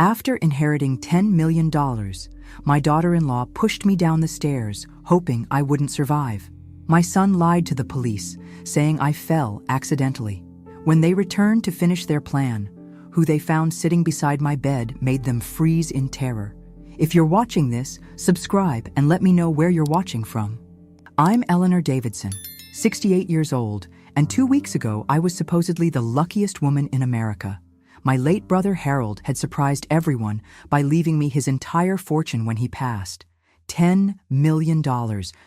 After inheriting $10 million, my daughter-in-law pushed me down the stairs, hoping I wouldn't survive. My son lied to the police, saying I fell accidentally. When they returned to finish their plan, who they found sitting beside my bed made them freeze in terror. If you're watching this, subscribe and let me know where you're watching from. I'm Eleanor Davidson, 68 years old, and 2 weeks ago I was supposedly the luckiest woman in America. My late brother Harold had surprised everyone by leaving me his entire fortune when he passed. $10 million,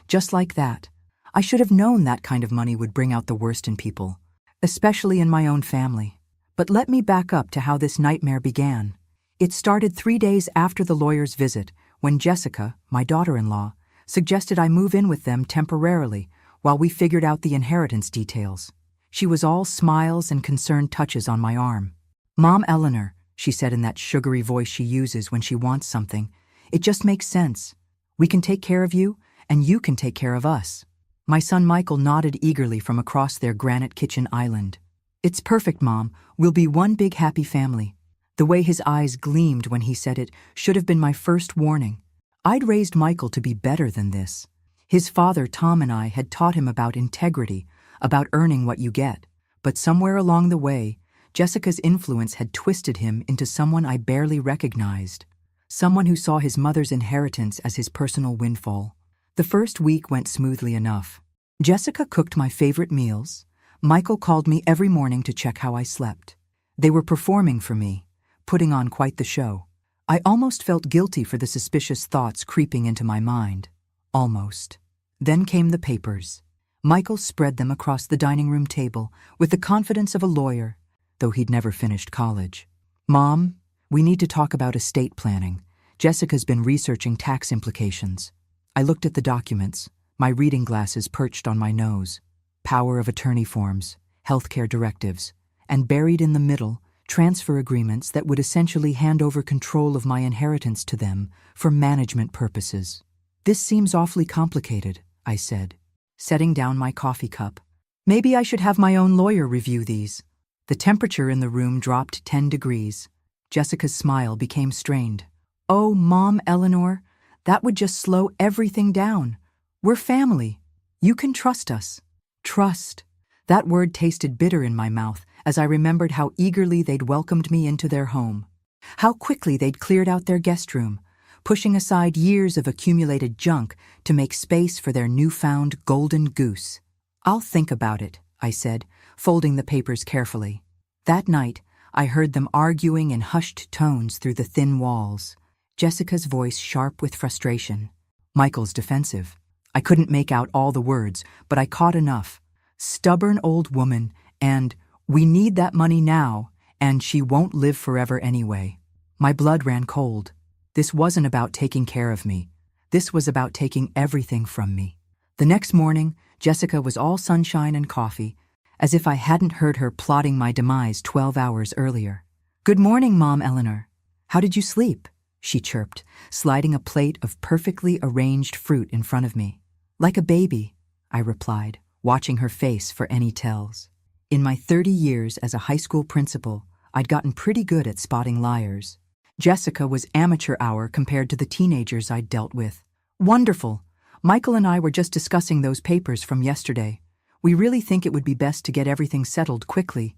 just like that. I should have known that kind of money would bring out the worst in people, especially in my own family. But let me back up to how this nightmare began. It started 3 days after the lawyer's visit, when Jessica, my daughter-in-law, suggested I move in with them temporarily while we figured out the inheritance details. She was all smiles and concerned touches on my arm. "Mom Eleanor," she said in that sugary voice she uses when she wants something, "it just makes sense. We can take care of you, and you can take care of us." My son Michael nodded eagerly from across their granite kitchen island. "It's perfect, Mom. We'll be one big happy family." The way his eyes gleamed when he said it should have been my first warning. I'd raised Michael to be better than this. His father, Tom, and I had taught him about integrity, about earning what you get. But somewhere along the way, Jessica's influence had twisted him into someone I barely recognized. Someone who saw his mother's inheritance as his personal windfall. The first week went smoothly enough. Jessica cooked my favorite meals. Michael called me every morning to check how I slept. They were performing for me, putting on quite the show. I almost felt guilty for the suspicious thoughts creeping into my mind. Almost. Then came the papers. Michael spread them across the dining room table with the confidence of a lawyer, though he'd never finished college. "Mom, we need to talk about estate planning. Jessica's been researching tax implications." I looked at the documents, my reading glasses perched on my nose. Power of attorney forms, healthcare directives, and buried in the middle, transfer agreements that would essentially hand over control of my inheritance to them for management purposes. "This seems awfully complicated," I said, setting down my coffee cup. "Maybe I should have my own lawyer review these." The temperature in the room dropped 10 degrees. Jessica's smile became strained. "Oh, Mom Eleanor, that would just slow everything down. We're family. You can trust us." Trust. That word tasted bitter in my mouth as I remembered how eagerly they'd welcomed me into their home. How quickly they'd cleared out their guest room, pushing aside years of accumulated junk to make space for their newfound golden goose. "I'll think about it," I said, folding the papers carefully. That night, I heard them arguing in hushed tones through the thin walls. Jessica's voice sharp with frustration. Michael's defensive. I couldn't make out all the words, but I caught enough. Stubborn old woman, and "we need that money now, and she won't live forever anyway." My blood ran cold. This wasn't about taking care of me. This was about taking everything from me. The next morning, Jessica was all sunshine and coffee, as if I hadn't heard her plotting my demise 12 hours earlier. "Good morning, Mom Eleanor. How did you sleep?" she chirped, sliding a plate of perfectly arranged fruit in front of me. "Like a baby," I replied, watching her face for any tells. In my 30 years as a high school principal, I'd gotten pretty good at spotting liars. Jessica was amateur hour compared to the teenagers I'd dealt with. "Wonderful. Michael and I were just discussing those papers from yesterday. We really think it would be best to get everything settled quickly,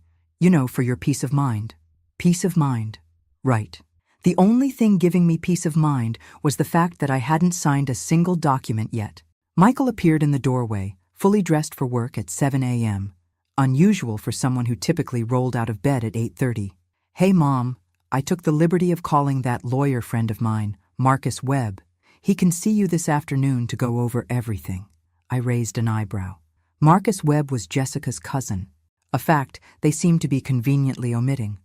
for your peace of mind." Peace of mind. Right. The only thing giving me peace of mind was the fact that I hadn't signed a single document yet. Michael appeared in the doorway, fully dressed for work at 7 a.m., unusual for someone who typically rolled out of bed at 8:30. "Hey, Mom, I took the liberty of calling that lawyer friend of mine, Marcus Webb. He can see you this afternoon to go over everything." I raised an eyebrow. Marcus Webb was Jessica's cousin, a fact they seemed to be conveniently omitting.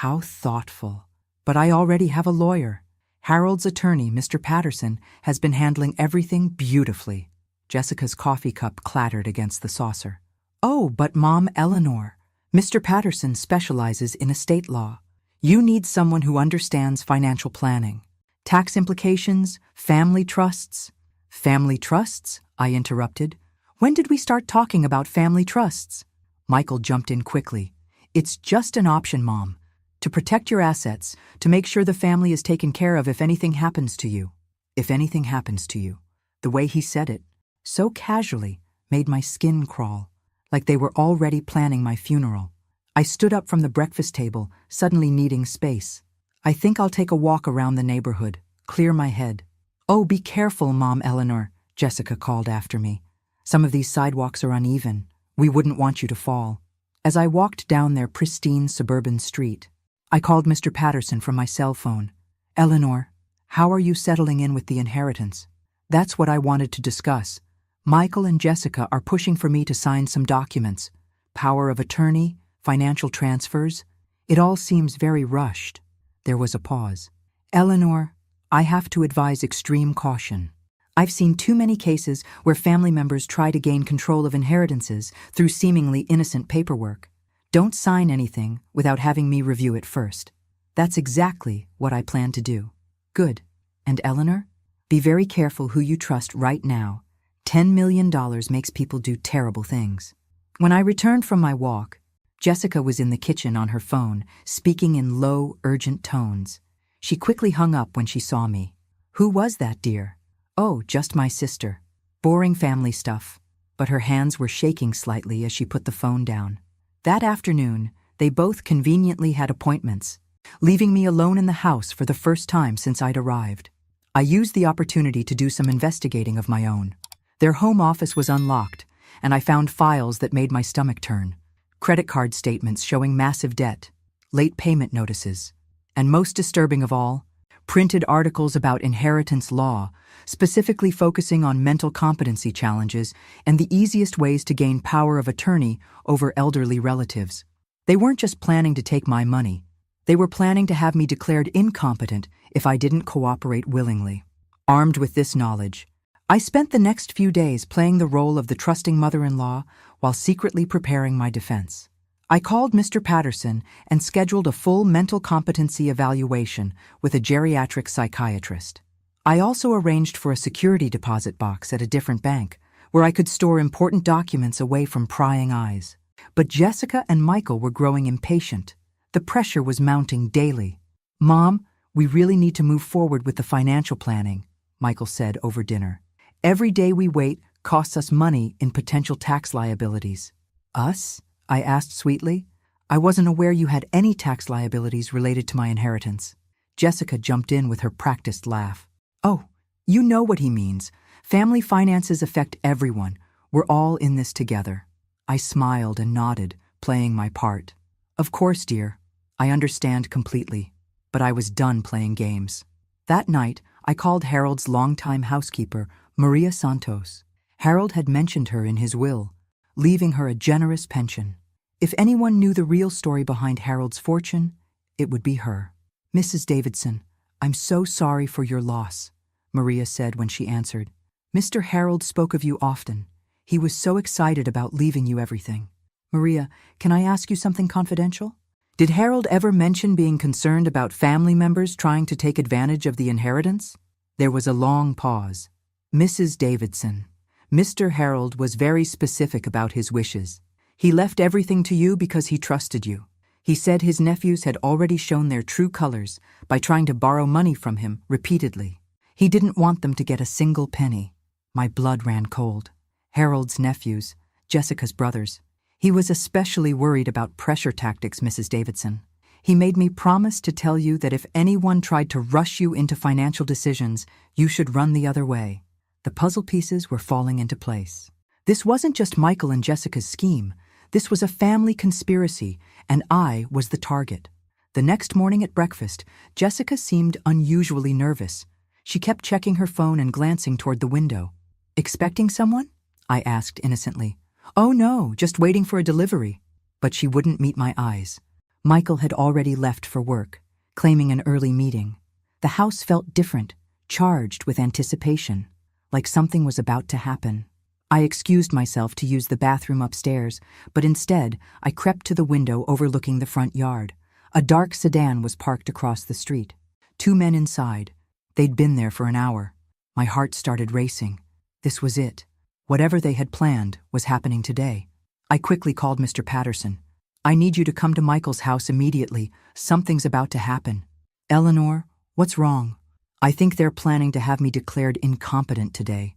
How thoughtful. But I already have a lawyer. Harold's attorney, Mr. Patterson, has been handling everything beautifully. Jessica's coffee cup clattered against the saucer. "Oh, but Mom Eleanor, Mr. Patterson specializes in estate law. You need someone who understands financial planning. Tax implications, family trusts." "Family trusts?" I interrupted. "When did we start talking about family trusts?" Michael jumped in quickly. "It's just an option, Mom. to protect your assets, to make sure the family is taken care of if anything happens to you. If anything happens to you. The way he said it, so casually, made my skin crawl, like they were already planning my funeral. I stood up from the breakfast table, suddenly needing space. I think I'll take a walk around the neighborhood, clear my head. Oh, be careful, Mom Eleanor, Jessica called after me. Some of these sidewalks are uneven. We wouldn't want you to fall. As I walked down their pristine suburban street, I called Mr. Patterson from my cell phone. Eleanor, how are you settling in with the inheritance? That's what I wanted to discuss. Michael and Jessica are pushing for me to sign some documents. Power of attorney, financial transfers. It all seems very rushed. There was a pause. Eleanor, I have to advise extreme caution. I've seen too many cases where family members try to gain control of inheritances through seemingly innocent paperwork. Don't sign anything without having me review it first. That's exactly what I plan to do. Good. And Eleanor, be very careful who you trust right now. $10 million makes people do terrible things. When I returned from my walk, Jessica was in the kitchen on her phone, speaking in low, urgent tones. She quickly hung up when she saw me. Who was that, dear? Oh, just my sister. Boring family stuff. But her hands were shaking slightly as she put the phone down. That afternoon, they both conveniently had appointments, leaving me alone in the house for the first time since I'd arrived. I used the opportunity to do some investigating of my own. Their home office was unlocked, and I found files that made my stomach turn. Credit card statements showing massive debt, late payment notices, and most disturbing of all, printed articles about inheritance law, specifically focusing on mental competency challenges and the easiest ways to gain power of attorney over elderly relatives. They weren't just planning to take my money. They were planning to have me declared incompetent if I didn't cooperate willingly. Armed with this knowledge, I spent the next few days playing the role of the trusting mother-in-law while secretly preparing my defense. I called Mr. Patterson and scheduled a full mental competency evaluation with a geriatric psychiatrist. I also arranged for a security deposit box at a different bank, where I could store important documents away from prying eyes. But Jessica and Michael were growing impatient. The pressure was mounting daily. Mom, we really need to move forward with the financial planning, Michael said over dinner. Every day we wait costs us money in potential tax liabilities. Us? I asked sweetly. I wasn't aware you had any tax liabilities related to my inheritance. Jessica jumped in with her practiced laugh. Oh, you know what he means. Family finances affect everyone. We're all in this together. I smiled and nodded, playing my part. Of course, dear. I understand completely. But I was done playing games. That night, I called Harold's longtime housekeeper, Maria Santos. Harold had mentioned her in his will, leaving her a generous pension. If anyone knew the real story behind Harold's fortune, it would be her. Mrs. Davidson, I'm so sorry for your loss, Maria said when she answered. Mr. Harold spoke of you often. He was so excited about leaving you everything. Maria, can I ask you something confidential? Did Harold ever mention being concerned about family members trying to take advantage of the inheritance? There was a long pause. Mrs. Davidson, Mr. Harold was very specific about his wishes. He left everything to you because he trusted you. He said his nephews had already shown their true colors by trying to borrow money from him repeatedly. He didn't want them to get a single penny. My blood ran cold. Harold's nephews, Jessica's brothers. He was especially worried about pressure tactics, Mrs. Davidson. He made me promise to tell you that if anyone tried to rush you into financial decisions, you should run the other way. The puzzle pieces were falling into place. This wasn't just Michael and Jessica's scheme. This was a family conspiracy, and I was the target. The next morning at breakfast, Jessica seemed unusually nervous. She kept checking her phone and glancing toward the window. Expecting someone? I asked innocently. Oh no, just waiting for a delivery. But she wouldn't meet my eyes. Michael had already left for work, claiming an early meeting. The house felt different, charged with anticipation, like something was about to happen. I excused myself to use the bathroom upstairs, but instead I crept to the window overlooking the front yard. A dark sedan was parked across the street. 2 men inside. They'd been there for an hour. My heart started racing. This was it. Whatever they had planned was happening today. I quickly called Mr. Patterson. I need you to come to Michael's house immediately. Something's about to happen. Eleanor, what's wrong? I think they're planning to have me declared incompetent today.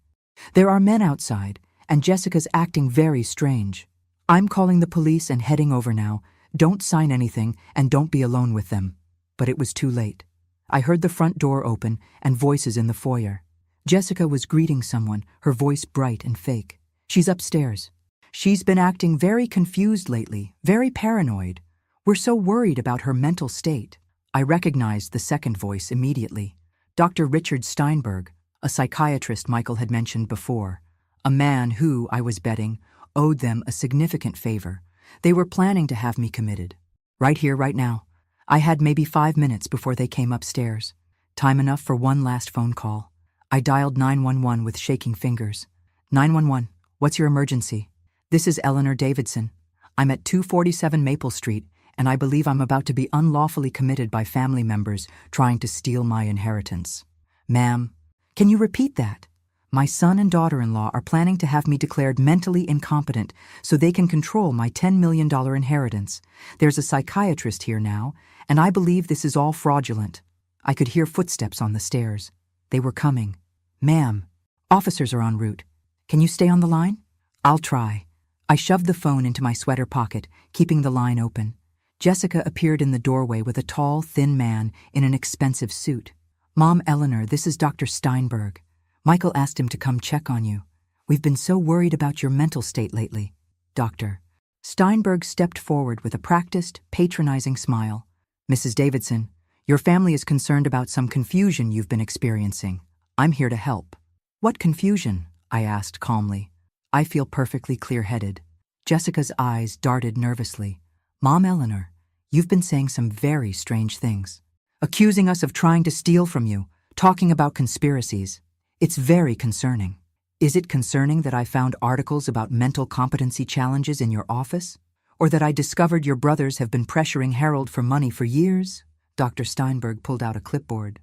There are men outside, and Jessica's acting very strange. I'm calling the police and heading over now. Don't sign anything and don't be alone with them. But it was too late. I heard the front door open and voices in the foyer. Jessica was greeting someone, her voice bright and fake. She's upstairs. She's been acting very confused lately, very paranoid. We're so worried about her mental state. I recognized the second voice immediately. Dr. Richard Steinberg, a psychiatrist Michael had mentioned before. A man who, I was betting, owed them a significant favor. They were planning to have me committed. Right here, right now. I had maybe 5 minutes before they came upstairs. Time enough for one last phone call. I dialed 911 with shaking fingers. 911, what's your emergency? This is Eleanor Davidson. I'm at 247 Maple Street, and I believe I'm about to be unlawfully committed by family members trying to steal my inheritance. Ma'am, can you repeat that? My son and daughter-in-law are planning to have me declared mentally incompetent so they can control my $10 million inheritance. There's a psychiatrist here now, and I believe this is all fraudulent. I could hear footsteps on the stairs. They were coming. Ma'am, officers are en route. Can you stay on the line? I'll try. I shoved the phone into my sweater pocket, keeping the line open. Jessica appeared in the doorway with a tall, thin man in an expensive suit. Mom, Eleanor, this is Dr. Steinberg. Michael asked him to come check on you. We've been so worried about your mental state lately. Doctor. Steinberg stepped forward with a practiced, patronizing smile. Mrs. Davidson, your family is concerned about some confusion you've been experiencing. I'm here to help. What confusion? I asked calmly. I feel perfectly clear-headed. Jessica's eyes darted nervously. Mom, Eleanor, you've been saying some very strange things. Accusing us of trying to steal from you, talking about conspiracies. It's very concerning. Is it concerning that I found articles about mental competency challenges in your office? Or that I discovered your brothers have been pressuring Harold for money for years? Dr. Steinberg pulled out a clipboard.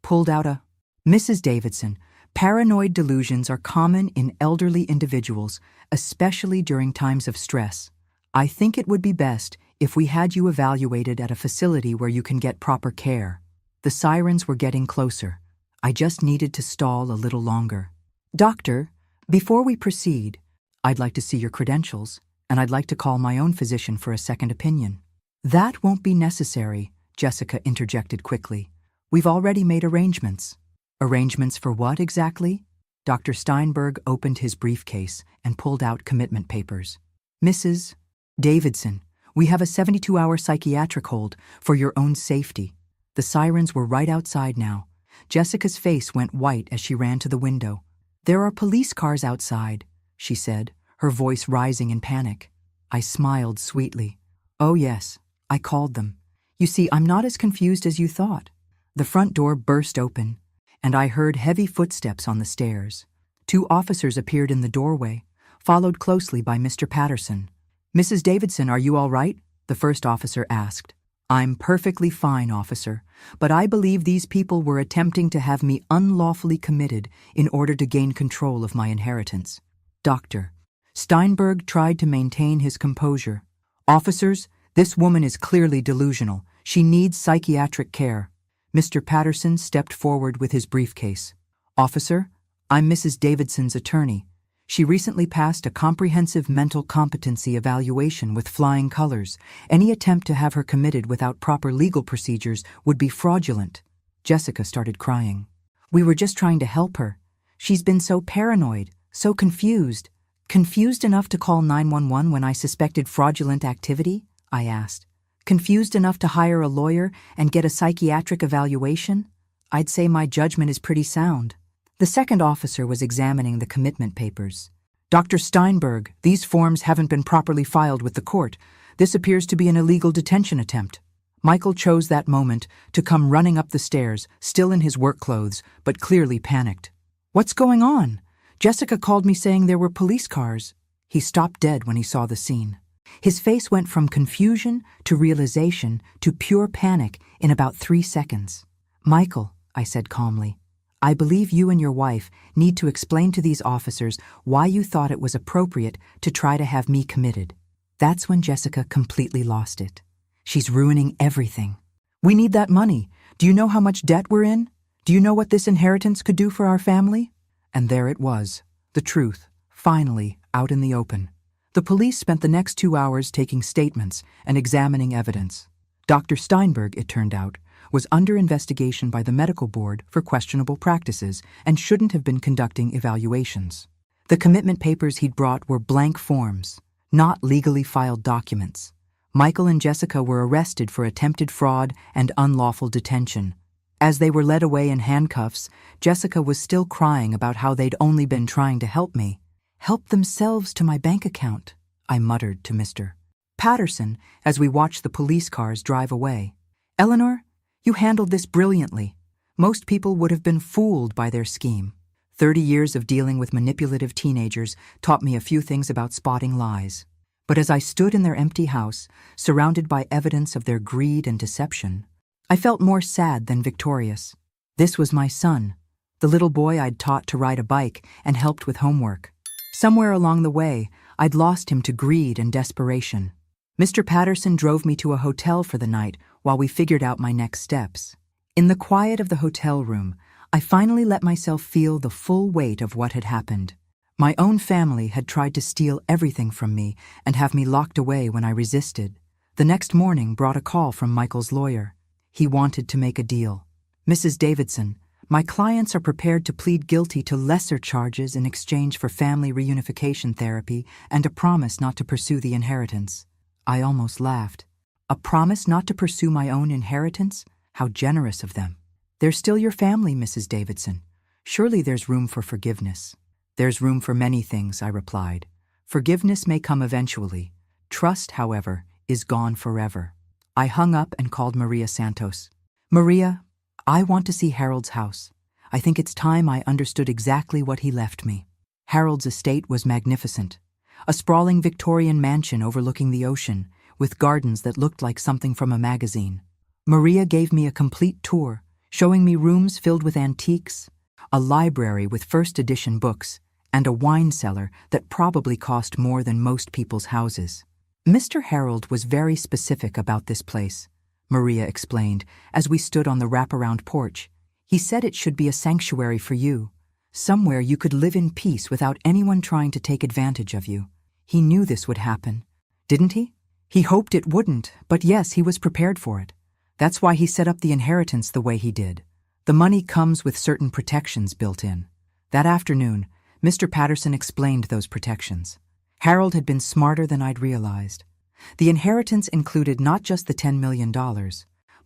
Mrs. Davidson, paranoid delusions are common in elderly individuals, especially during times of stress. I think it would be best if we had you evaluated at a facility where you can get proper care. The sirens were getting closer. I just needed to stall a little longer. Doctor, before we proceed, I'd like to see your credentials, and I'd like to call my own physician for a second opinion. That won't be necessary, Jessica interjected quickly. We've already made arrangements. Arrangements for what exactly? Dr. Steinberg opened his briefcase and pulled out commitment papers. Mrs. Davidson, we have a 72-hour psychiatric hold for your own safety. The sirens were right outside now. Jessica's face went white as she ran to the window. There are police cars outside, she said, her voice rising in panic. I smiled sweetly. Oh yes, I called them. You see, I'm not as confused as you thought. The front door burst open, and I heard heavy footsteps on the stairs. 2 officers appeared in the doorway, followed closely by Mr. Patterson. Mrs. Davidson, are you all right? The first officer asked. I'm perfectly fine, officer, but I believe these people were attempting to have me unlawfully committed in order to gain control of my inheritance. Doctor. Steinberg tried to maintain his composure. Officers, this woman is clearly delusional. She needs psychiatric care. Mr. Patterson stepped forward with his briefcase. Officer, I'm Mrs. Davidson's attorney. She recently passed a comprehensive mental competency evaluation with flying colors. Any attempt to have her committed without proper legal procedures would be fraudulent. Jessica started crying. We were just trying to help her. She's been so paranoid, so confused. Confused enough to call 911 when I suspected fraudulent activity? I asked. Confused enough to hire a lawyer and get a psychiatric evaluation? I'd say my judgment is pretty sound. The second officer was examining the commitment papers. Dr. Steinberg, these forms haven't been properly filed with the court. This appears to be an illegal detention attempt. Michael chose that moment to come running up the stairs, still in his work clothes, but clearly panicked. What's going on? Jessica called me saying there were police cars. He stopped dead when he saw the scene. His face went from confusion to realization to pure panic in about 3 seconds. Michael, I said calmly, I believe you and your wife need to explain to these officers why you thought it was appropriate to try to have me committed. That's when Jessica completely lost it. She's ruining everything. We need that money. Do you know how much debt we're in? Do you know what this inheritance could do for our family? And there it was, the truth, finally out in the open. The police spent the next 2 hours taking statements and examining evidence. Dr. Steinberg, it turned out, was under investigation by the medical board for questionable practices and shouldn't have been conducting evaluations. The commitment papers he'd brought were blank forms, not legally filed documents. Michael and Jessica were arrested for attempted fraud and unlawful detention. As they were led away in handcuffs, Jessica was still crying about how they'd only been trying to help me. Help themselves to my bank account, I muttered to Mr. Patterson as we watched the police cars drive away. Eleanor, you handled this brilliantly. Most people would have been fooled by their scheme. 30 years of dealing with manipulative teenagers taught me a few things about spotting lies. But as I stood in their empty house, surrounded by evidence of their greed and deception, I felt more sad than victorious. This was my son, the little boy I'd taught to ride a bike and helped with homework. Somewhere along the way, I'd lost him to greed and desperation. Mr. Patterson drove me to a hotel for the night while we figured out my next steps. In the quiet of the hotel room, I finally let myself feel the full weight of what had happened. My own family had tried to steal everything from me and have me locked away when I resisted. The next morning brought a call from Michael's lawyer. He wanted to make a deal. Mrs. Davidson, my clients are prepared to plead guilty to lesser charges in exchange for family reunification therapy and a promise not to pursue the inheritance. I almost laughed. A promise not to pursue my own inheritance? How generous of them. They're still your family, Mrs. Davidson. Surely there's room for forgiveness. There's room for many things, I replied. Forgiveness may come eventually. Trust, however, is gone forever. I hung up and called Maria Santos. Maria, I want to see Harold's house. I think it's time I understood exactly what he left me. Harold's estate was magnificent. A sprawling Victorian mansion overlooking the ocean, with gardens that looked like something from a magazine. Maria gave me a complete tour, showing me rooms filled with antiques, a library with first-edition books, and a wine cellar that probably cost more than most people's houses. Mr. Harold was very specific about this place, Maria explained as we stood on the wraparound porch. He said it should be a sanctuary for you, somewhere you could live in peace without anyone trying to take advantage of you. He knew this would happen, didn't he? He hoped it wouldn't, but yes, he was prepared for it. That's why he set up the inheritance the way he did. The money comes with certain protections built in. That afternoon, Mr. Patterson explained those protections. Harold had been smarter than I'd realized. The inheritance included not just the $10 million,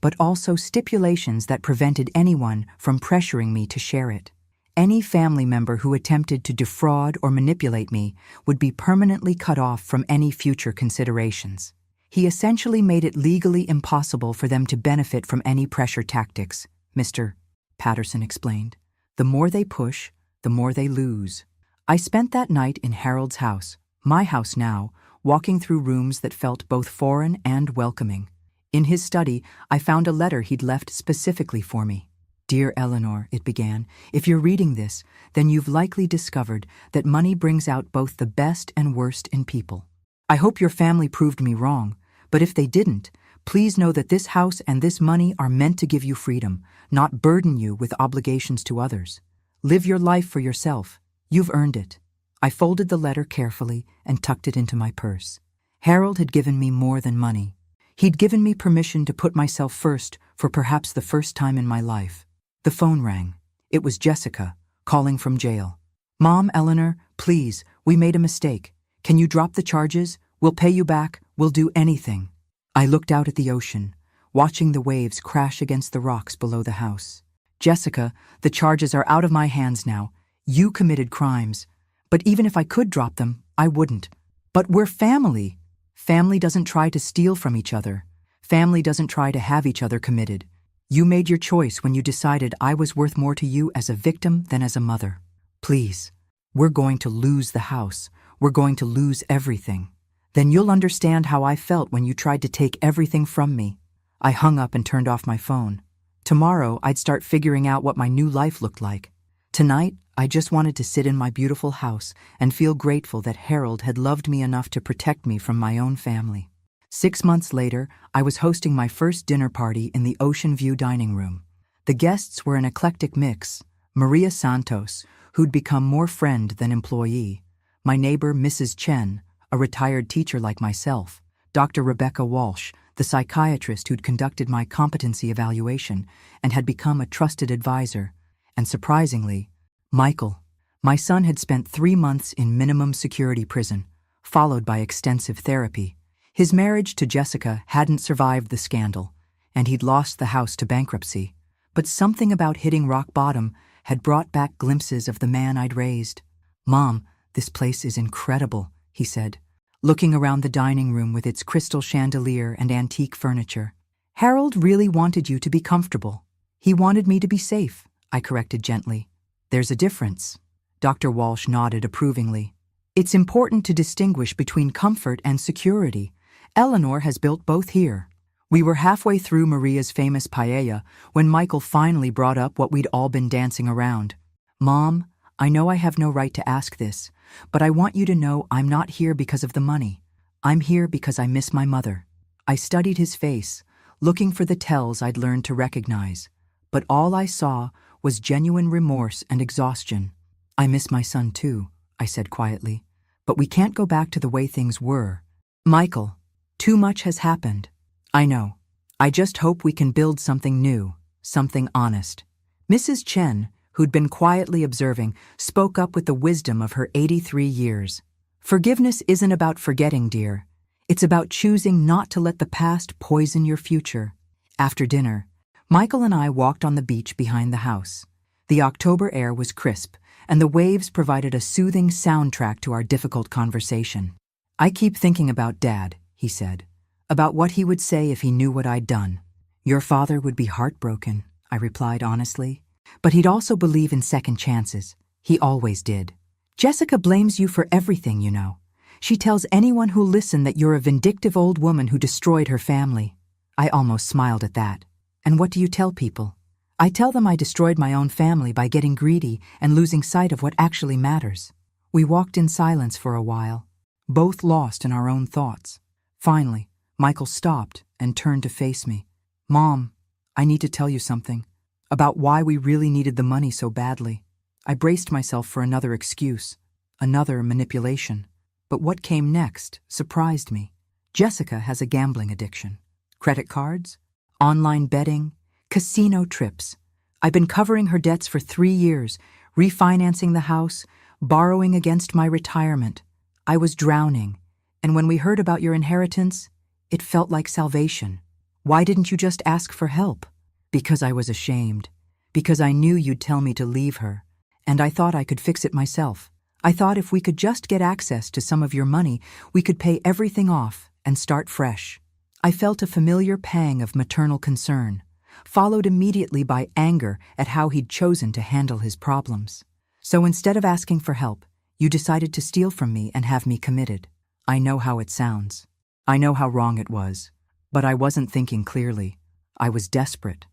but also stipulations that prevented anyone from pressuring me to share it. Any family member who attempted to defraud or manipulate me would be permanently cut off from any future considerations. He essentially made it legally impossible for them to benefit from any pressure tactics, Mr. Patterson explained. The more they push, the more they lose. I spent that night in Harold's house, my house now, walking through rooms that felt both foreign and welcoming. In his study, I found a letter he'd left specifically for me. Dear Eleanor, it began, if you're reading this, then you've likely discovered that money brings out both the best and worst in people. I hope your family proved me wrong, but if they didn't, please know that this house and this money are meant to give you freedom, not burden you with obligations to others. Live your life for yourself. You've earned it. I folded the letter carefully and tucked it into my purse. Harold had given me more than money. He'd given me permission to put myself first for perhaps the first time in my life. The phone rang. It was Jessica, calling from jail. Mom, Eleanor, please, we made a mistake. Can you drop the charges? We'll pay you back. We'll do anything. I looked out at the ocean, watching the waves crash against the rocks below the house. Jessica, the charges are out of my hands now. You committed crimes. But even if I could drop them, I wouldn't. But we're family. Family doesn't try to steal from each other. Family doesn't try to have each other committed. You made your choice when you decided I was worth more to you as a victim than as a mother. Please, we're going to lose the house. We're going to lose everything. Then you'll understand how I felt when you tried to take everything from me. I hung up and turned off my phone. Tomorrow, I'd start figuring out what my new life looked like. Tonight, I just wanted to sit in my beautiful house and feel grateful that Harold had loved me enough to protect me from my own family. 6 months later, I was hosting my first dinner party in the Ocean View dining room. The guests were an eclectic mix: Maria Santos, who'd become more friend than employee; my neighbor Mrs. Chen, a retired teacher like myself; Dr. Rebecca Walsh, the psychiatrist who'd conducted my competency evaluation and had become a trusted advisor; and surprisingly, Michael. My son had spent 3 months in minimum security prison, followed by extensive therapy. His marriage to Jessica hadn't survived the scandal, and he'd lost the house to bankruptcy. But something about hitting rock bottom had brought back glimpses of the man I'd raised. "Mom, this place is incredible," he said, looking around the dining room with its crystal chandelier and antique furniture. "Harold really wanted you to be comfortable. He wanted me to be safe," I corrected gently. "There's a difference." Dr. Walsh nodded approvingly. "It's important to distinguish between comfort and security. Eleanor has built both here." We were halfway through Maria's famous paella when Michael finally brought up what we'd all been dancing around. "Mom, I know I have no right to ask this, but I want you to know I'm not here because of the money. I'm here because I miss my mother." I studied his face, looking for the tells I'd learned to recognize, but all I saw was genuine remorse and exhaustion. "I miss my son too," I said quietly, "but we can't go back to the way things were." "Michael, too much has happened." "I know. I just hope we can build something new, something honest." Mrs. Chen, who'd been quietly observing, spoke up with the wisdom of her 83 years. "Forgiveness isn't about forgetting, dear. It's about choosing not to let the past poison your future." After dinner, Michael and I walked on the beach behind the house. The October air was crisp, and the waves provided a soothing soundtrack to our difficult conversation. "I keep thinking about Dad," he said, "about what he would say if he knew what I'd done." "Your father would be heartbroken," I replied honestly. "But he'd also believe in second chances. He always did. Jessica blames you for everything, you know. She tells anyone who'll listen that you're a vindictive old woman who destroyed her family." I almost smiled at that. "And what do you tell people?" "I tell them I destroyed my own family by getting greedy and losing sight of what actually matters." We walked in silence for a while, both lost in our own thoughts. Finally, Michael stopped and turned to face me. "Mom, I need to tell you something about why we really needed the money so badly." I braced myself for another excuse, another manipulation. But what came next surprised me. Jessica has a gambling addiction. Credit cards, online betting, casino trips. I've been covering her debts for 3 years, refinancing the house, borrowing against my retirement. I was drowning, and when we heard about your inheritance, it felt like salvation. "Why didn't you just ask for help?" "Because I was ashamed. Because I knew you'd tell me to leave her, and I thought I could fix it myself. I thought if we could just get access to some of your money, we could pay everything off and start fresh." I felt a familiar pang of maternal concern, followed immediately by anger at how he'd chosen to handle his problems. "So instead of asking for help, you decided to steal from me and have me committed." I know how it sounds. I know how wrong it was. But I wasn't thinking clearly. I was desperate.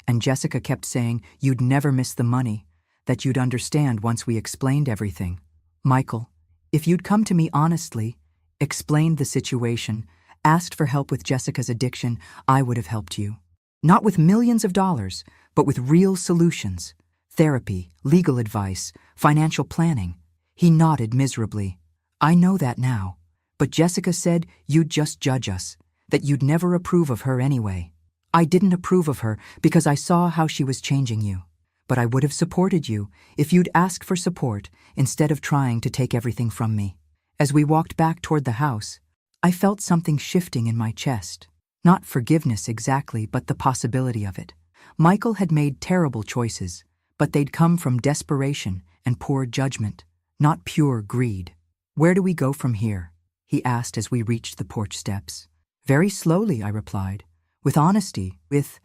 And Jessica kept saying you'd never miss the money, that you'd understand once we explained everything. "Michael, if you'd come to me honestly, explained the situation, asked for help with Jessica's addiction, I would have helped you. Not with millions of dollars, but with real solutions. Therapy, legal advice, financial planning." He nodded miserably. "I know that now. But Jessica said you'd just judge us, that you'd never approve of her anyway." "I didn't approve of her because I saw how she was changing you. But I would have supported you if you'd asked for support instead of trying to take everything from me." As we walked back toward the house, I felt something shifting in my chest. Not forgiveness exactly, but the possibility of it. Michael had made terrible choices, but they'd come from desperation and poor judgment, not pure greed. "Where do we go from here?" he asked as we reached the porch steps. "Very slowly," I replied, "with honesty, with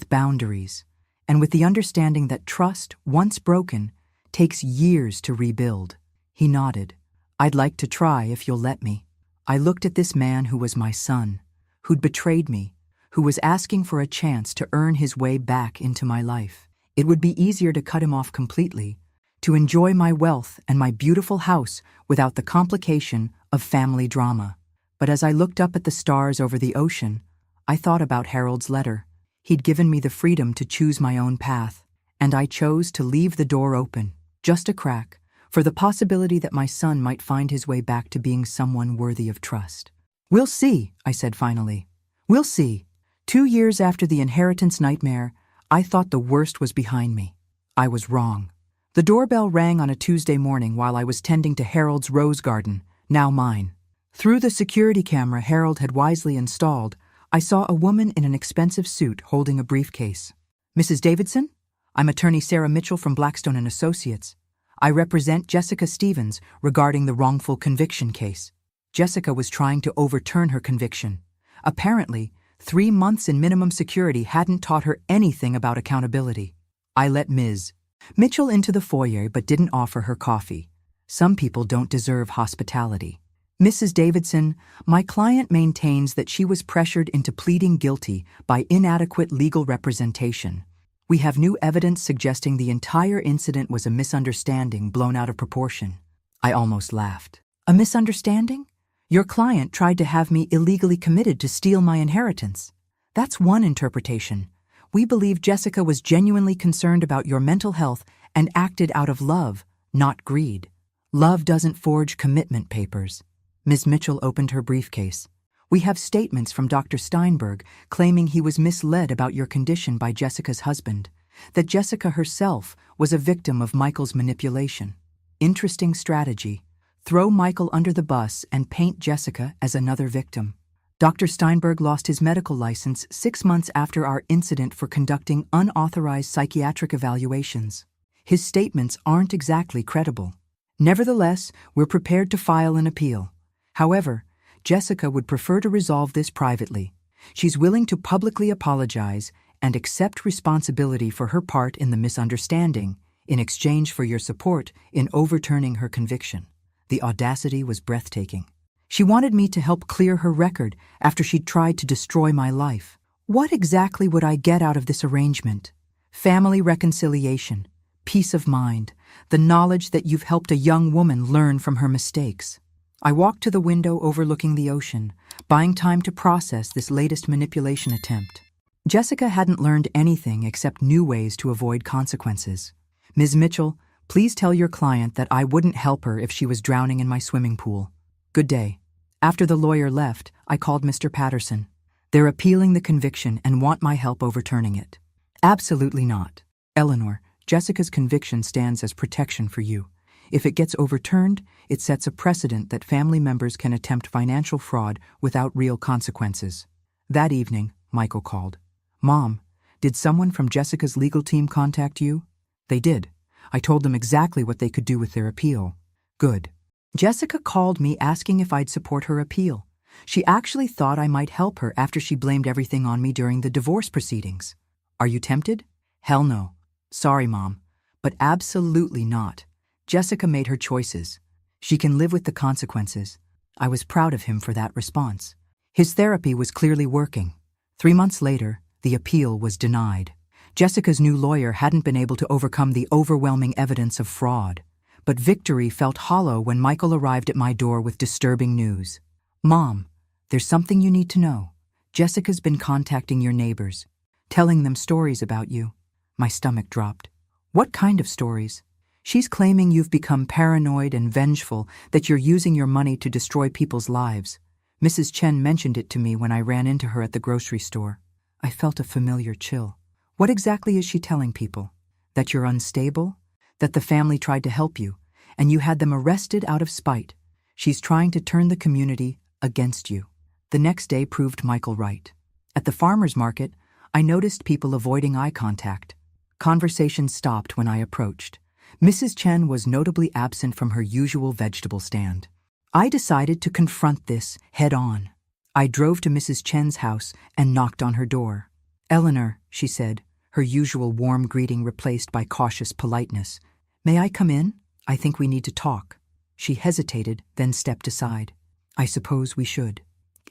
boundaries, and with the understanding that trust, once broken, takes years to rebuild." He nodded. "I'd like to try if you'll let me." I looked at this man who was my son, who'd betrayed me, who was asking for a chance to earn his way back into my life. It would be easier to cut him off completely, to enjoy my wealth and my beautiful house without the complication of family drama. But as I looked up at the stars over the ocean, I thought about Harold's letter. He'd given me the freedom to choose my own path, and I chose to leave the door open, just a crack, for the possibility that my son might find his way back to being someone worthy of trust. "We'll see," I said finally. "We'll see." 2 years after the inheritance nightmare, I thought the worst was behind me. I was wrong. The doorbell rang on a Tuesday morning while I was tending to Harold's rose garden, now mine. Through the security camera Harold had wisely installed, I saw a woman in an expensive suit holding a briefcase. "Mrs. Davidson? I'm attorney Sarah Mitchell from Blackstone and Associates. I represent Jessica Stevens regarding the wrongful conviction case." Jessica was trying to overturn her conviction. Apparently, 3 months in minimum security hadn't taught her anything about accountability. I let Ms. Mitchell into the foyer but didn't offer her coffee. Some people don't deserve hospitality. "Mrs. Davidson, my client maintains that she was pressured into pleading guilty by inadequate legal representation. We have new evidence suggesting the entire incident was a misunderstanding blown out of proportion." I almost laughed. "A misunderstanding? Your client tried to have me illegally committed to steal my inheritance. That's one interpretation. We believe Jessica was genuinely concerned about your mental health and acted out of love, not greed. Love doesn't forge commitment papers." Ms. Mitchell opened her briefcase. "We have statements from Dr. Steinberg claiming he was misled about your condition by Jessica's husband, that Jessica herself was a victim of Michael's manipulation. Interesting strategy. Throw Michael under the bus and paint Jessica as another victim. Dr. Steinberg lost his medical license 6 months after our incident for conducting unauthorized psychiatric evaluations. His statements aren't exactly credible. Nevertheless, we're prepared to file an appeal. However, Jessica would prefer to resolve this privately. She's willing to publicly apologize and accept responsibility for her part in the misunderstanding in exchange for your support in overturning her conviction." The audacity was breathtaking. She wanted me to help clear her record after she'd tried to destroy my life. What exactly would I get out of this arrangement? Family reconciliation, peace of mind, the knowledge that you've helped a young woman learn from her mistakes. I walked to the window overlooking the ocean, buying time to process this latest manipulation attempt. Jessica hadn't learned anything except new ways to avoid consequences. "Ms. Mitchell, please tell your client that I wouldn't help her if she was drowning in my swimming pool. Good day." After the lawyer left, I called Mr. Patterson. "They're appealing the conviction and want my help overturning it." "Absolutely not. Eleanor, Jessica's conviction stands as protection for you. If it gets overturned, it sets a precedent that family members can attempt financial fraud without real consequences." That evening, Michael called. "Mom, did someone from Jessica's legal team contact you?" "They did. I told them exactly what they could do with their appeal." "Good." Jessica called me asking if I'd support her appeal. She actually thought I might help her after she blamed everything on me during the divorce proceedings. "Are you tempted?" "Hell no. Sorry, Mom, but absolutely not. Jessica made her choices. She can live with the consequences." I was proud of him for that response. His therapy was clearly working. 3 months later, the appeal was denied. Jessica's new lawyer hadn't been able to overcome the overwhelming evidence of fraud. But victory felt hollow when Michael arrived at my door with disturbing news. "Mom, there's something you need to know. Jessica's been contacting your neighbors, telling them stories about you." My stomach dropped. "What kind of stories?" "She's claiming you've become paranoid and vengeful, that you're using your money to destroy people's lives. Mrs. Chen mentioned it to me when I ran into her at the grocery store." I felt a familiar chill. "What exactly is she telling people? That you're unstable? That the family tried to help you, and you had them arrested out of spite? She's trying to turn the community against you." The next day proved Michael right. At the farmer's market, I noticed people avoiding eye contact. Conversation stopped when I approached. Mrs. Chen was notably absent from her usual vegetable stand. I decided to confront this head-on. I drove to Mrs. Chen's house and knocked on her door. "Eleanor," she said, her usual warm greeting replaced by cautious politeness. "May I come in? I think we need to talk." She hesitated, then stepped aside. "I suppose we should."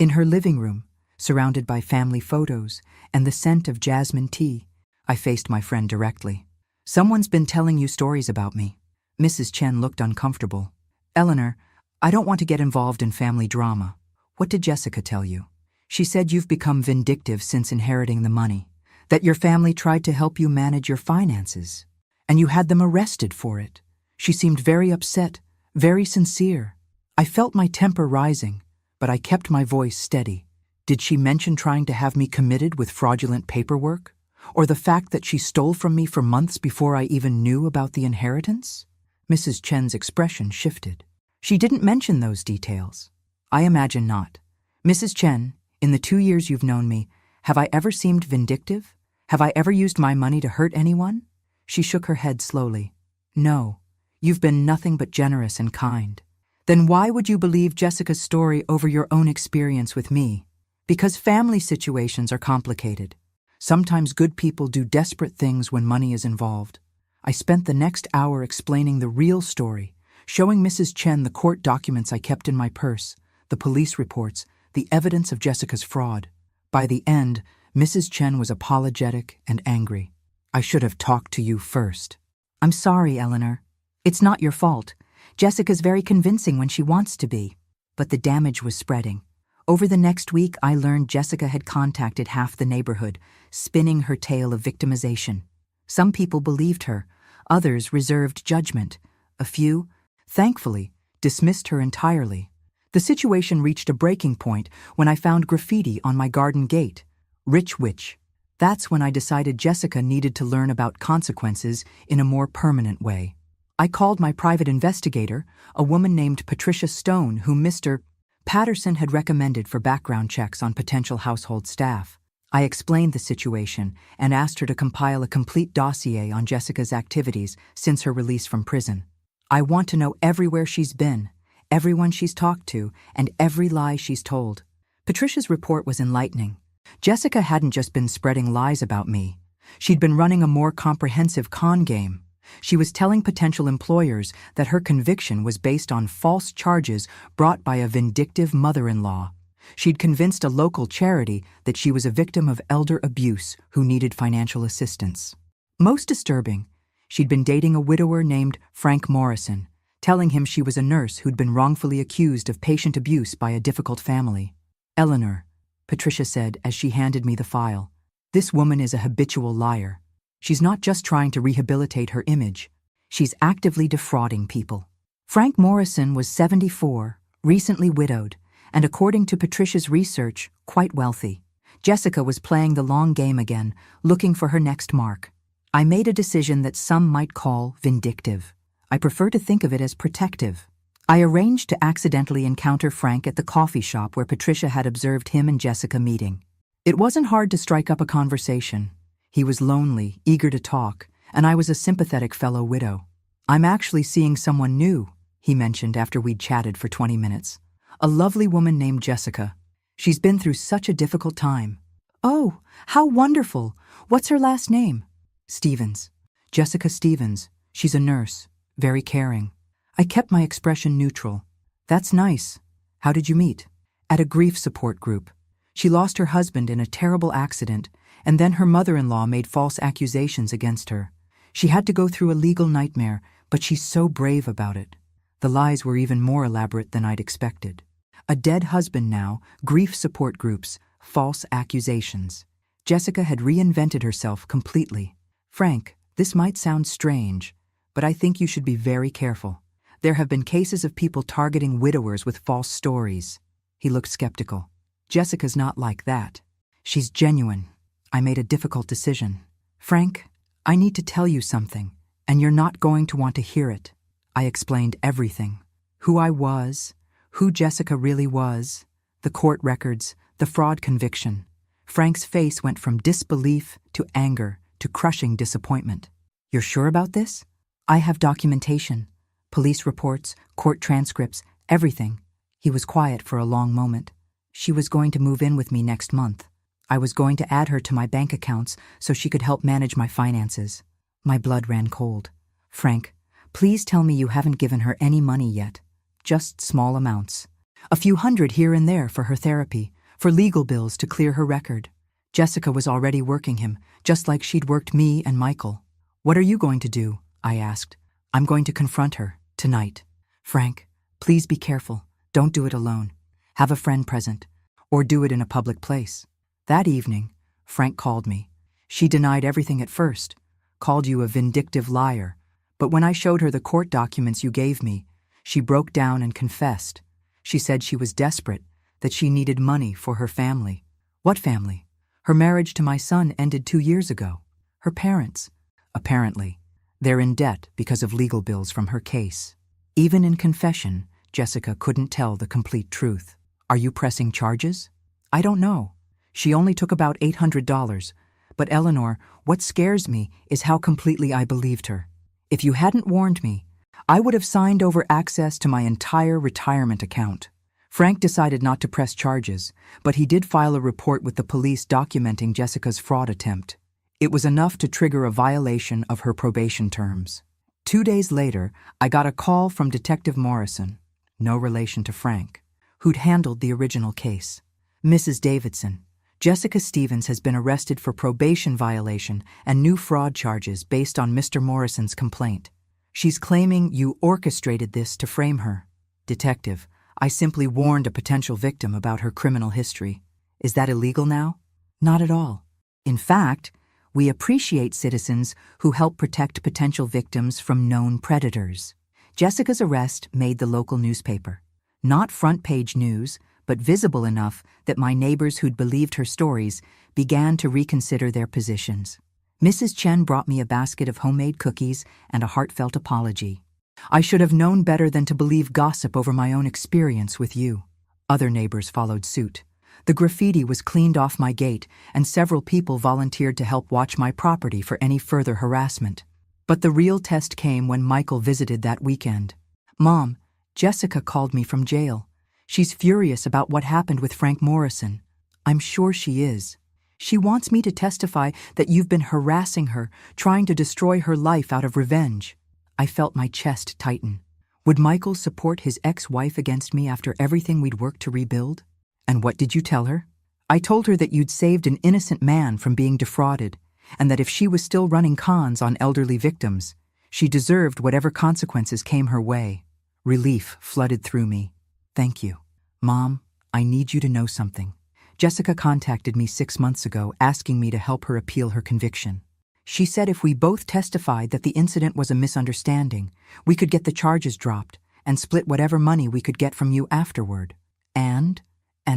In her living room, surrounded by family photos and the scent of jasmine tea, I faced my friend directly. "Someone's been telling you stories about me." Mrs. Chen looked uncomfortable. Eleanor, I don't want to get involved in family drama. What did Jessica tell you? She said you've become vindictive since inheriting the money, that your family tried to help you manage your finances, and you had them arrested for it. She seemed very upset, very sincere. I felt my temper rising, but I kept my voice steady. Did she mention trying to have me committed with fraudulent paperwork? Or the fact that she stole from me for months before I even knew about the inheritance? Mrs. Chen's expression shifted. She didn't mention those details. I imagine not. Mrs. Chen, in the 2 years you've known me, have I ever seemed vindictive? Have I ever used my money to hurt anyone? She shook her head slowly. No, you've been nothing but generous and kind. Then why would you believe Jessica's story over your own experience with me? Because family situations are complicated. Sometimes good people do desperate things when money is involved. I spent the next hour explaining the real story, showing Mrs. Chen the court documents I kept in my purse, the police reports, the evidence of Jessica's fraud. By the end, Mrs. Chen was apologetic and angry. I should have talked to you first. I'm sorry, Eleanor. It's not your fault. Jessica's very convincing when she wants to be. But the damage was spreading. Over the next week, I learned Jessica had contacted half the neighborhood, spinning her tale of victimization. Some people believed her, others reserved judgment. A few, thankfully, dismissed her entirely. The situation reached a breaking point when I found graffiti on my garden gate. Rich witch. That's when I decided Jessica needed to learn about consequences in a more permanent way. I called my private investigator, a woman named Patricia Stone, whom Mr. Patterson had recommended for background checks on potential household staff. I explained the situation and asked her to compile a complete dossier on Jessica's activities since her release from prison. I want to know everywhere she's been, everyone she's talked to, and every lie she's told. Patricia's report was enlightening. Jessica hadn't just been spreading lies about me. She'd been running a more comprehensive con game. She was telling potential employers that her conviction was based on false charges brought by a vindictive mother-in-law. She'd convinced a local charity that she was a victim of elder abuse who needed financial assistance. Most disturbing, she'd been dating a widower named Frank Morrison, telling him she was a nurse who'd been wrongfully accused of patient abuse by a difficult family. Eleanor, Patricia said as she handed me the file, this woman is a habitual liar. She's not just trying to rehabilitate her image. She's actively defrauding people. Frank Morrison was 74, recently widowed, and according to Patricia's research, quite wealthy. Jessica was playing the long game again, looking for her next mark. I made a decision that some might call vindictive. I prefer to think of it as protective. I arranged to accidentally encounter Frank at the coffee shop where Patricia had observed him and Jessica meeting. It wasn't hard to strike up a conversation. He was lonely, eager to talk, and I was a sympathetic fellow widow. I'm actually seeing someone new, he mentioned after we'd chatted for 20 minutes. A lovely woman named Jessica. She's been through such a difficult time. Oh, how wonderful. What's her last name? Stevens. Jessica Stevens. She's a nurse. Very caring. I kept my expression neutral. That's nice. How did you meet? At a grief support group. She lost her husband in a terrible accident, and then her mother-in-law made false accusations against her. She had to go through a legal nightmare, but she's so brave about it. The lies were even more elaborate than I'd expected. A dead husband now, grief support groups, false accusations. Jessica had reinvented herself completely. Frank, this might sound strange, but I think you should be very careful. There have been cases of people targeting widowers with false stories. He looked skeptical. Jessica's not like that. She's genuine. I made a difficult decision. Frank, I need to tell you something, and you're not going to want to hear it. I explained everything. Who I was, who Jessica really was, the court records, the fraud conviction. Frank's face went from disbelief to anger to crushing disappointment. You're sure about this? I have documentation, police reports, court transcripts, everything. He was quiet for a long moment. She was going to move in with me next month. I was going to add her to my bank accounts so she could help manage my finances. My blood ran cold. Frank, please tell me you haven't given her any money yet. Just small amounts. A few hundred here and there for her therapy, for legal bills to clear her record. Jessica was already working him, just like she'd worked me and Michael. What are you going to do? I asked. I'm going to confront her, tonight. Frank, please be careful. Don't do it alone. Have a friend present, or do it in a public place. That evening, Frank called me. She denied everything at first, called you a vindictive liar, but when I showed her the court documents you gave me, she broke down and confessed. She said she was desperate, that she needed money for her family. What family? Her marriage to my son ended 2 years ago. Her parents, apparently, they're in debt because of legal bills from her case. Even in confession, Jessica couldn't tell the complete truth. Are you pressing charges? I don't know. She only took about $800, but Eleanor, what scares me is how completely I believed her. If you hadn't warned me, I would have signed over access to my entire retirement account. Frank decided not to press charges, but he did file a report with the police documenting Jessica's fraud attempt. It was enough to trigger a violation of her probation terms. 2 days later, I got a call from Detective Morrison, no relation to Frank, who'd handled the original case. Mrs. Davidson, Jessica Stevens has been arrested for probation violation and new fraud charges based on Mr. Morrison's complaint. She's claiming you orchestrated this to frame her. Detective, I simply warned a potential victim about her criminal history. Is that illegal now? Not at all. In fact, we appreciate citizens who help protect potential victims from known predators. Jessica's arrest made the local newspaper. Not front-page news, but visible enough that my neighbors who'd believed her stories began to reconsider their positions. Mrs. Chen brought me a basket of homemade cookies and a heartfelt apology. I should have known better than to believe gossip over my own experience with you. Other neighbors followed suit. The graffiti was cleaned off my gate, and several people volunteered to help watch my property for any further harassment. But the real test came when Michael visited that weekend. Mom, Jessica called me from jail. She's furious about what happened with Frank Morrison. I'm sure she is. She wants me to testify that you've been harassing her, trying to destroy her life out of revenge. I felt my chest tighten. Would Michael support his ex-wife against me after everything we'd worked to rebuild? And what did you tell her? I told her that you'd saved an innocent man from being defrauded, and that if she was still running cons on elderly victims, she deserved whatever consequences came her way. Relief flooded through me. Thank you. Mom, I need you to know something. Jessica contacted me 6 months ago asking me to help her appeal her conviction. She said if we both testified that the incident was a misunderstanding, we could get the charges dropped and split whatever money we could get from you afterward. And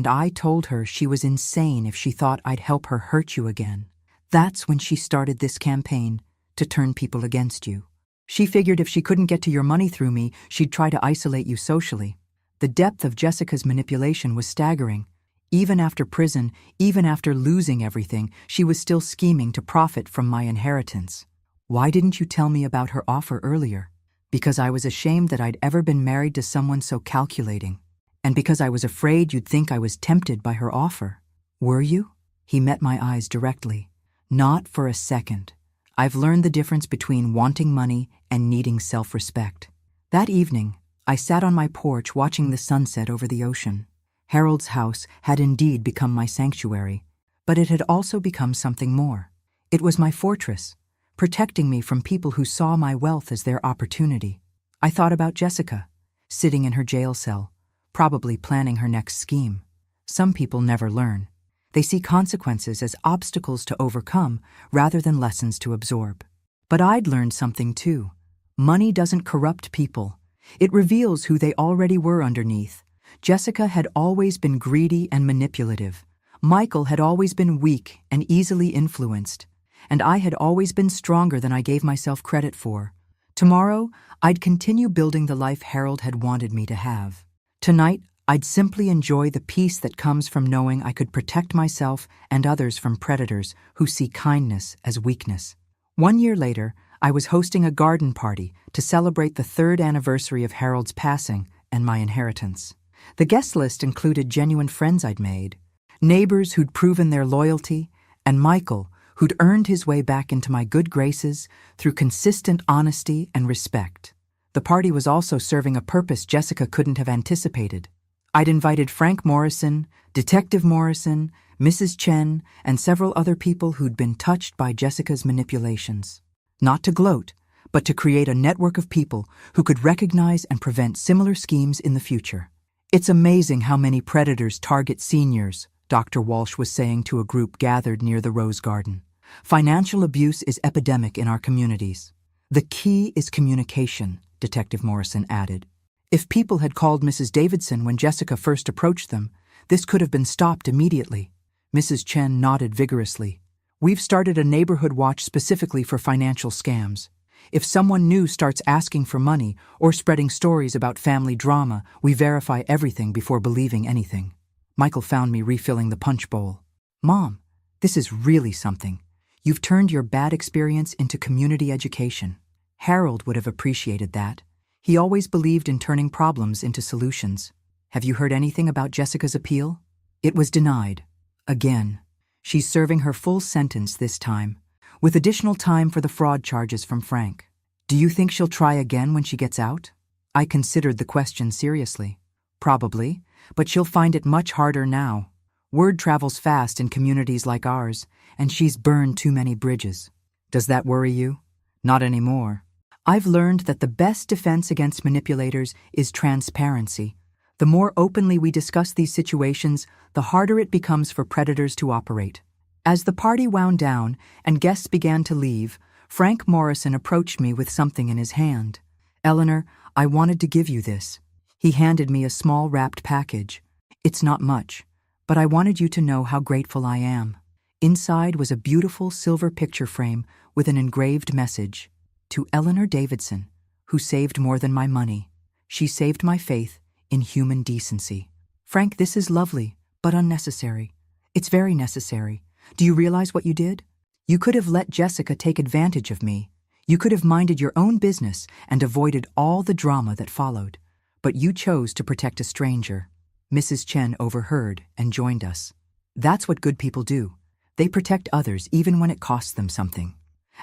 I told her she was insane if she thought I'd help her hurt you again. That's when she started this campaign to turn people against you. She figured if she couldn't get to your money through me, she'd try to isolate you socially. The depth of Jessica's manipulation was staggering. Even after prison, even after losing everything, she was still scheming to profit from my inheritance. Why didn't you tell me about her offer earlier? Because I was ashamed that I'd ever been married to someone so calculating. And because I was afraid you'd think I was tempted by her offer. Were you? He met my eyes directly. Not for a second. I've learned the difference between wanting money and needing self-respect. That evening, I sat on my porch watching the sunset over the ocean. Harold's house had indeed become my sanctuary, but it had also become something more. It was my fortress, protecting me from people who saw my wealth as their opportunity. I thought about Jessica, sitting in her jail cell, probably planning her next scheme. Some people never learn. They see consequences as obstacles to overcome rather than lessons to absorb. But I'd learned something too. Money doesn't corrupt people. It reveals who they already were underneath. Jessica had always been greedy and manipulative. Michael had always been weak and easily influenced. And I had always been stronger than I gave myself credit for. Tomorrow, I'd continue building the life Harold had wanted me to have. Tonight, I'd simply enjoy the peace that comes from knowing I could protect myself and others from predators who see kindness as weakness. 1 year later, I was hosting a garden party to celebrate the 3rd anniversary of Harold's passing and my inheritance. The guest list included genuine friends I'd made, neighbors who'd proven their loyalty, and Michael, who'd earned his way back into my good graces through consistent honesty and respect. The party was also serving a purpose Jessica couldn't have anticipated. I'd invited Frank Morrison, Detective Morrison, Mrs. Chen, and several other people who'd been touched by Jessica's manipulations. Not to gloat, but to create a network of people who could recognize and prevent similar schemes in the future. It's amazing how many predators target seniors, Dr. Walsh was saying to a group gathered near the Rose Garden. Financial abuse is epidemic in our communities. The key is communication, Detective Morrison added. If people had called Mrs. Davidson when Jessica first approached them, this could have been stopped immediately. Mrs. Chen nodded vigorously. We've started a neighborhood watch specifically for financial scams. If someone new starts asking for money or spreading stories about family drama, we verify everything before believing anything. Michael found me refilling the punch bowl. Mom, this is really something. You've turned your bad experience into community education. Harold would have appreciated that. He always believed in turning problems into solutions. Have you heard anything about Jessica's appeal? It was denied. Again. She's serving her full sentence this time, with additional time for the fraud charges from Frank. Do you think she'll try again when she gets out? I considered the question seriously. Probably, but she'll find it much harder now. Word travels fast in communities like ours, and she's burned too many bridges. Does that worry you? Not anymore. I've learned that the best defense against manipulators is transparency. The more openly we discuss these situations, the harder it becomes for predators to operate. As the party wound down and guests began to leave, Frank Morrison approached me with something in his hand. Eleanor, I wanted to give you this. He handed me a small wrapped package. It's not much, but I wanted you to know how grateful I am. Inside was a beautiful silver picture frame with an engraved message. To Eleanor Davidson, who saved more than my money. She saved my faith in human decency. Frank, this is lovely, but unnecessary. It's very necessary. Do you realize what you did? You could have let Jessica take advantage of me. You could have minded your own business and avoided all the drama that followed. But you chose to protect a stranger. Mrs. Chen overheard and joined us. That's what good people do. They protect others even when it costs them something.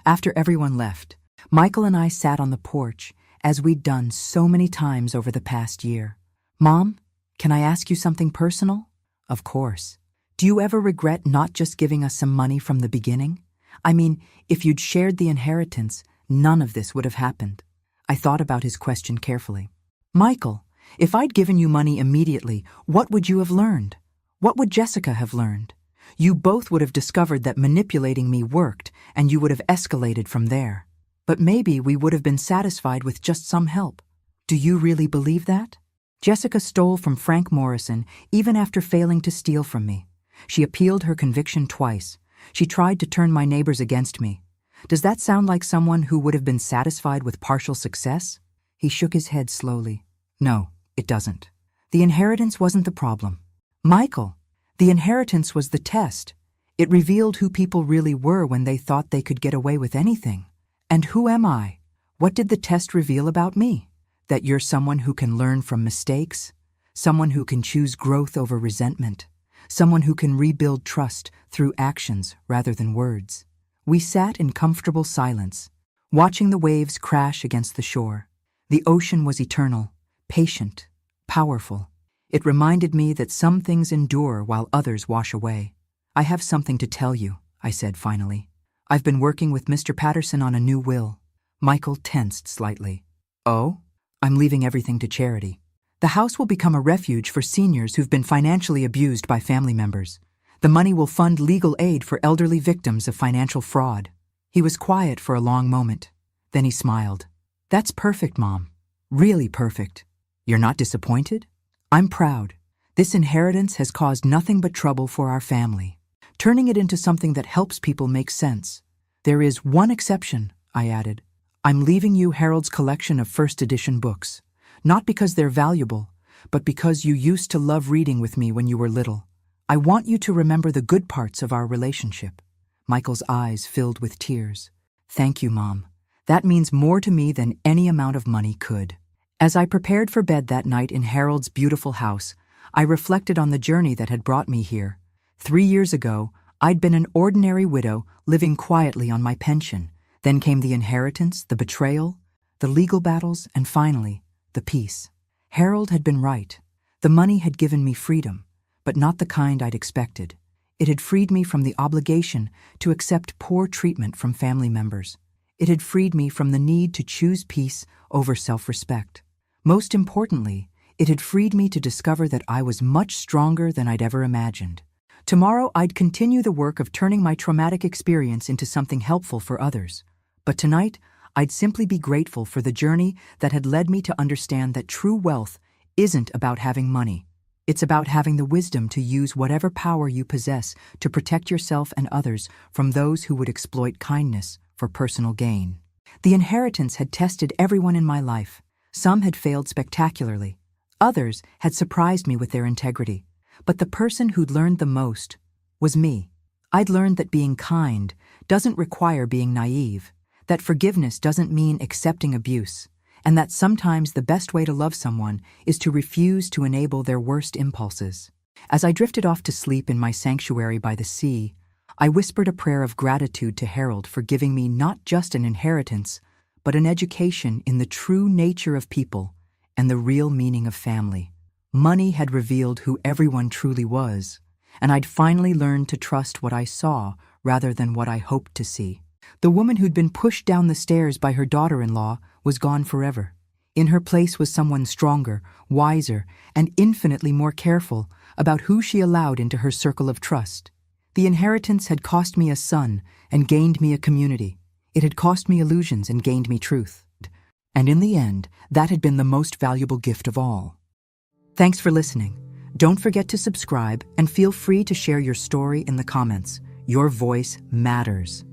After everyone left, Michael and I sat on the porch, as we'd done so many times over the past year. Mom, can I ask you something personal? Of course. Do you ever regret not just giving us some money from the beginning? I mean, if you'd shared the inheritance, none of this would have happened. I thought about his question carefully. Michael, if I'd given you money immediately, what would you have learned? What would Jessica have learned? You both would have discovered that manipulating me worked, and you would have escalated from there. But maybe we would have been satisfied with just some help. Do you really believe that? Jessica stole from Frank Morrison even after failing to steal from me. She appealed her conviction twice. She tried to turn my neighbors against me. Does that sound like someone who would have been satisfied with partial success? He shook his head slowly. No, it doesn't. The inheritance wasn't the problem. Michael, the inheritance was the test. It revealed who people really were when they thought they could get away with anything. And who am I? What did the test reveal about me? That you're someone who can learn from mistakes, someone who can choose growth over resentment, someone who can rebuild trust through actions rather than words. We sat in comfortable silence, watching the waves crash against the shore. The ocean was eternal, patient, powerful. It reminded me that some things endure while others wash away. I have something to tell you, I said finally. I've been working with Mr. Patterson on a new will. Michael tensed slightly. Oh? I'm leaving everything to charity. The house will become a refuge for seniors who've been financially abused by family members. The money will fund legal aid for elderly victims of financial fraud. He was quiet for a long moment. Then he smiled. That's perfect, Mom. Really perfect. You're not disappointed? I'm proud. This inheritance has caused nothing but trouble for our family. Turning it into something that helps people makes sense. There is one exception, I added. I'm leaving you Harold's collection of first edition books. Not because they're valuable, but because you used to love reading with me when you were little. I want you to remember the good parts of our relationship. Michael's eyes filled with tears. Thank you, Mom. That means more to me than any amount of money could. As I prepared for bed that night in Harold's beautiful house, I reflected on the journey that had brought me here. 3 years ago, I'd been an ordinary widow living quietly on my pension. Then came the inheritance, the betrayal, the legal battles, and finally, the peace. Harold had been right. The money had given me freedom, but not the kind I'd expected. It had freed me from the obligation to accept poor treatment from family members. It had freed me from the need to choose peace over self-respect. Most importantly, it had freed me to discover that I was much stronger than I'd ever imagined. Tomorrow, I'd continue the work of turning my traumatic experience into something helpful for others. But tonight, I'd simply be grateful for the journey that had led me to understand that true wealth isn't about having money. It's about having the wisdom to use whatever power you possess to protect yourself and others from those who would exploit kindness for personal gain. The inheritance had tested everyone in my life. Some had failed spectacularly. Others had surprised me with their integrity. But the person who'd learned the most was me. I'd learned that being kind doesn't require being naive, that forgiveness doesn't mean accepting abuse, and that sometimes the best way to love someone is to refuse to enable their worst impulses. As I drifted off to sleep in my sanctuary by the sea, I whispered a prayer of gratitude to Harold for giving me not just an inheritance, but an education in the true nature of people and the real meaning of family. Money had revealed who everyone truly was, and I'd finally learned to trust what I saw rather than what I hoped to see. The woman who'd been pushed down the stairs by her daughter-in-law was gone forever. In her place was someone stronger, wiser, and infinitely more careful about who she allowed into her circle of trust. The inheritance had cost me a son and gained me a community. It had cost me illusions and gained me truth. And in the end, that had been the most valuable gift of all. Thanks for listening. Don't forget to subscribe and feel free to share your story in the comments. Your voice matters.